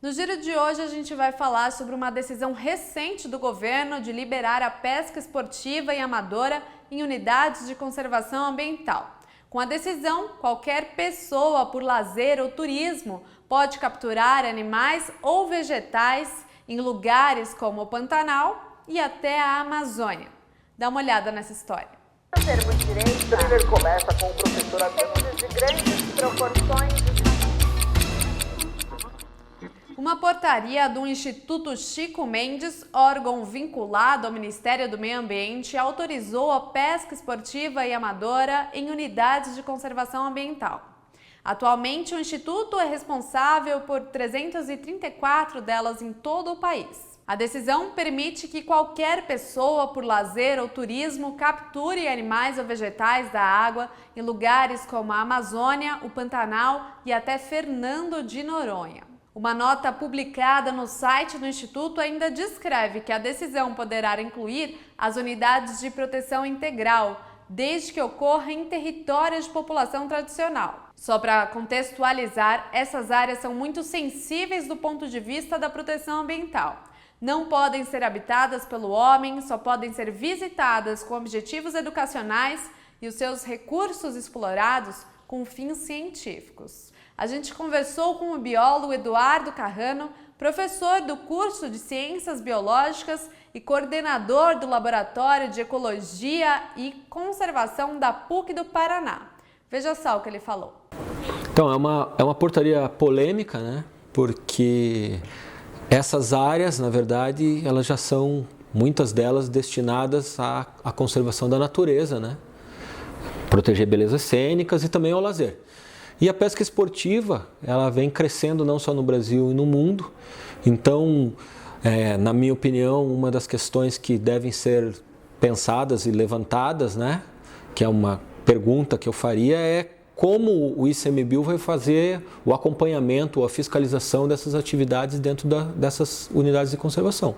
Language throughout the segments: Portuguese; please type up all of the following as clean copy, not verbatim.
No giro de hoje a gente vai falar sobre uma decisão recente do governo de liberar a pesca esportiva e amadora em unidades de conservação ambiental. Com a decisão, qualquer pessoa por lazer ou turismo pode capturar animais ou vegetais em lugares como o Pantanal e até a Amazônia. Dá uma olhada nessa história. Termos direito. O primeiro começa com o professor Ademir de grandes proporções. Uma portaria do Instituto Chico Mendes, órgão vinculado ao Ministério do Meio Ambiente, autorizou a pesca esportiva e amadora em unidades de conservação ambiental. Atualmente, o Instituto é responsável por 334 delas em todo o país. A decisão permite que qualquer pessoa, por lazer ou turismo, capture animais ou vegetais da água em lugares como a Amazônia, o Pantanal e até Fernando de Noronha. Uma nota publicada no site do Instituto ainda descreve que a decisão poderá incluir as unidades de proteção integral, desde que ocorra em territórios de população tradicional. Só para contextualizar, essas áreas são muito sensíveis do ponto de vista da proteção ambiental. Não podem ser habitadas pelo homem, só podem ser visitadas com objetivos educacionais e os seus recursos explorados com fins científicos. A gente conversou com o biólogo Eduardo Carrano, professor do curso de Ciências Biológicas e coordenador do Laboratório de Ecologia e Conservação da PUC do Paraná. Veja só o que ele falou. Então, é uma portaria polêmica, né? Porque essas áreas, na verdade, elas já são, muitas delas, destinadas à conservação da natureza, né? Proteger belezas cênicas e também ao lazer. E a pesca esportiva, ela vem crescendo não só no Brasil e no mundo. Então, na minha opinião, uma das questões que devem ser pensadas e levantadas, né, que é uma pergunta que eu faria, é como o ICMBio vai fazer o acompanhamento ou a fiscalização dessas atividades dentro dessas unidades de conservação.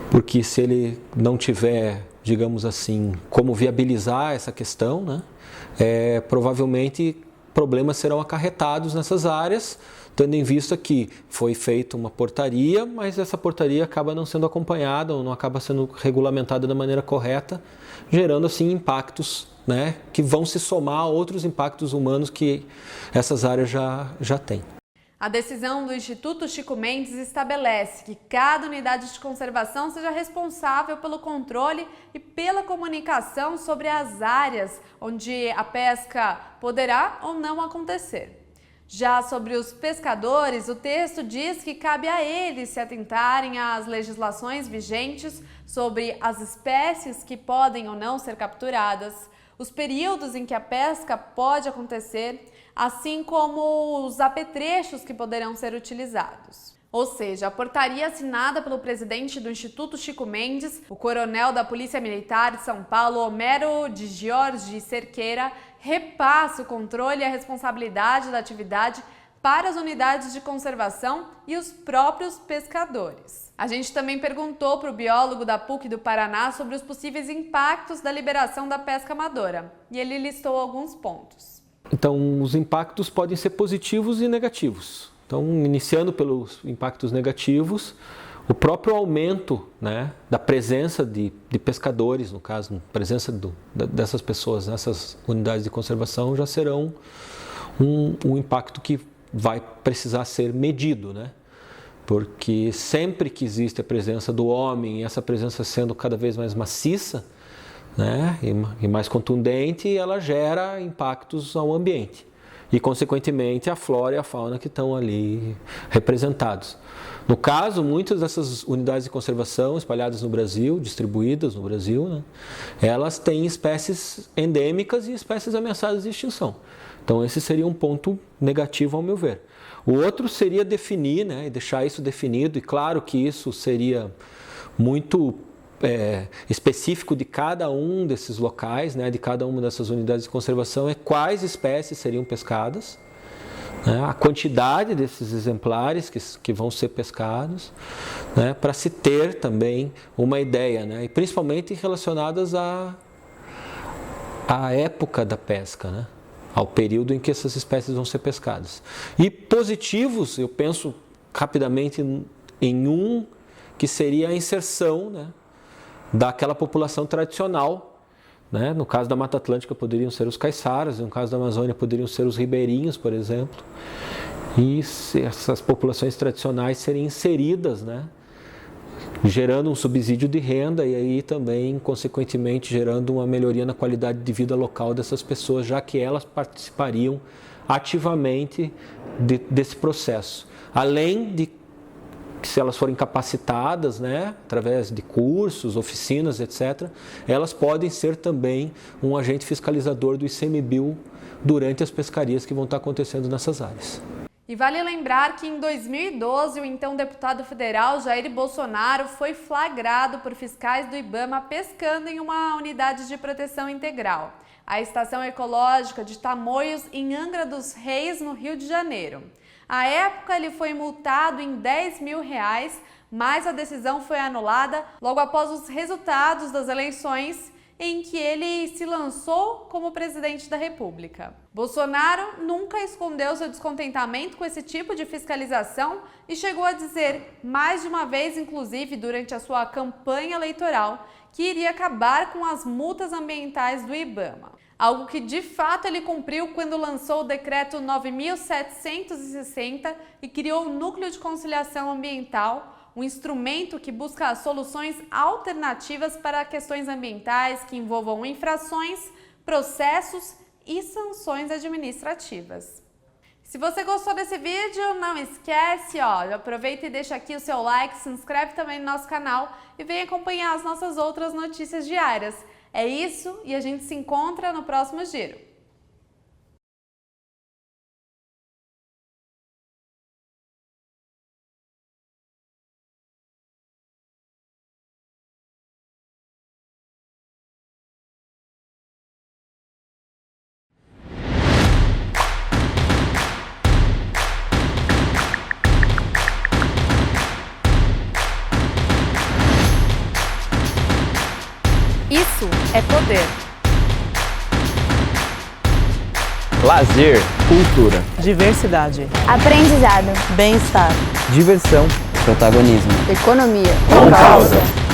Porque se ele não tiver, digamos assim, como viabilizar essa questão, né, provavelmente problemas serão acarretados nessas áreas, tendo em vista que foi feita uma portaria, mas essa portaria acaba não sendo acompanhada ou não acaba sendo regulamentada da maneira correta, gerando assim impactos, né, que vão se somar a outros impactos humanos que essas áreas já têm. A decisão do Instituto Chico Mendes estabelece que cada unidade de conservação seja responsável pelo controle e pela comunicação sobre as áreas onde a pesca poderá ou não acontecer. Já sobre os pescadores, o texto diz que cabe a eles se atentarem às legislações vigentes sobre as espécies que podem ou não ser capturadas, os períodos em que a pesca pode acontecer, assim como os apetrechos que poderão ser utilizados. Ou seja, a portaria assinada pelo presidente do Instituto Chico Mendes, o coronel da Polícia Militar de São Paulo, Homero de Giorgi Cerqueira, repassa o controle e a responsabilidade da atividade para as unidades de conservação e os próprios pescadores. A gente também perguntou para o biólogo da PUC do Paraná sobre os possíveis impactos da liberação da pesca amadora, e ele listou alguns pontos. Então, os impactos podem ser positivos e negativos. Então, iniciando pelos impactos negativos, o próprio aumento, né, da presença de pescadores, no caso, a presença dessas pessoas nessas unidades de conservação já serão um impacto que vai precisar ser medido, né? Porque sempre que existe a presença do homem, e essa presença sendo cada vez mais maciça, né, e mais contundente, ela gera impactos ao ambiente e, consequentemente, a flora e a fauna que estão ali representados. No caso, muitas dessas unidades de conservação espalhadas no Brasil, distribuídas no Brasil, né, elas têm espécies endêmicas e espécies ameaçadas de extinção. Então, esse seria um ponto negativo, ao meu ver. O outro seria definir, né, e deixar isso definido, e claro que isso seria muito específico de cada um desses locais, né, de cada uma dessas unidades de conservação, é quais espécies seriam pescadas, né, a quantidade desses exemplares que vão ser pescados, né, para se ter também uma ideia, né, e principalmente relacionadas à época da pesca, né, ao período em que essas espécies vão ser pescadas. E positivos, eu penso rapidamente em um que seria a inserção, né, daquela população tradicional, né? No caso da Mata Atlântica poderiam ser os caiçaras, no caso da Amazônia poderiam ser os ribeirinhos, por exemplo, e essas populações tradicionais serem inseridas, né, gerando um subsídio de renda e aí também, consequentemente, gerando uma melhoria na qualidade de vida local dessas pessoas, já que elas participariam ativamente desse processo. Além de que, se elas forem capacitadas, né, através de cursos, oficinas, etc., elas podem ser também um agente fiscalizador do ICMBio durante as pescarias que vão estar acontecendo nessas áreas. E vale lembrar que em 2012, o então deputado federal Jair Bolsonaro foi flagrado por fiscais do IBAMA pescando em uma unidade de proteção integral, a Estação Ecológica de Tamoios, em Angra dos Reis, no Rio de Janeiro. À época, ele foi multado em R$10 mil, mas a decisão foi anulada logo após os resultados das eleições, em que ele se lançou como presidente da República. Bolsonaro nunca escondeu seu descontentamento com esse tipo de fiscalização e chegou a dizer, mais de uma vez, inclusive durante a sua campanha eleitoral, que iria acabar com as multas ambientais do IBAMA. Algo que de fato ele cumpriu quando lançou o decreto 9.760 e criou o Núcleo de Conciliação Ambiental, um instrumento que busca soluções alternativas para questões ambientais que envolvam infrações, processos e sanções administrativas. Se você gostou desse vídeo, não esquece, aproveita e deixa aqui o seu like, se inscreve também no nosso canal e vem acompanhar as nossas outras notícias diárias. É isso e a gente se encontra no próximo Giro. Isso é poder. Lazer, cultura, diversidade, aprendizado, bem-estar, diversão, protagonismo, economia, com causa.